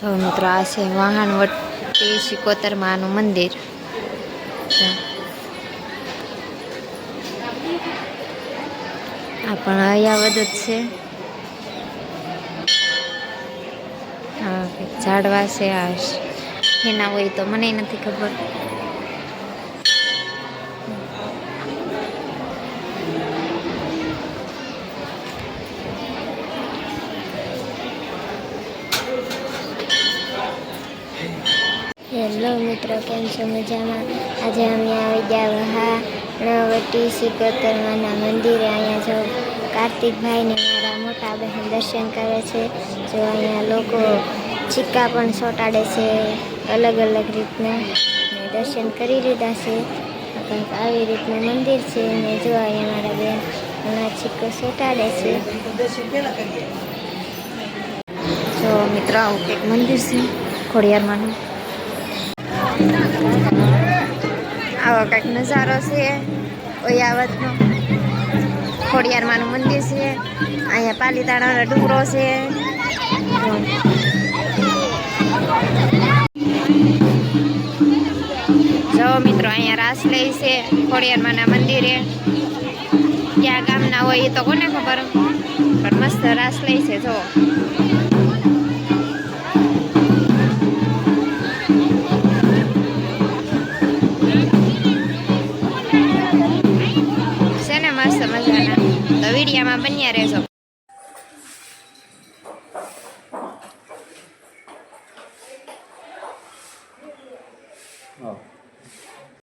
તો મિત્રો આ છે વાહણવટી સિકોતર માનું મંદિર. આ પણ અયાવદ જ છે. હા ઝાડવા છે આ એના હોય તો મને નથી ખબર. હેલો મિત્રો, કેમ છો? મજામાં? આજે અમે આવી ગયા વાહણવટી સિકોતર માના મંદિરે. અહીંયા જો કાર્તિકભાઈ ને મારા મોટા બહેન દર્શન કરે છે. જો અહીંયા લોકો સિક્કા પણ ચોંટાડે છે અલગ અલગ રીતના, ને દર્શન કરી લીધા છે. કંઈક આવી રીતનું મંદિર છે ને જો અહીંયા મારા બેન હમણાં સિક્કો ચોંટાડે છે. જો મિત્રો આવું કંઈક મંદિર છે ખોડિયારમાંનું. આવો કંઈક નજારો છે ઓયાવતનો. ખોડિયારમાંનું મંદિર છે. અહીંયા પાલીતાણાનો ડુંગરો છે. જો મિત્રો અહીંયા રાસ લે છે ખોડિયારમાંના મંદિરે. ક્યાં ગામના હોય એ તો કોને ખબર, પણ મસ્ત રાસ લે છે. જો છે ને મસ્ત મજાના. તો વિડીયામાં બન્યા રહેજો.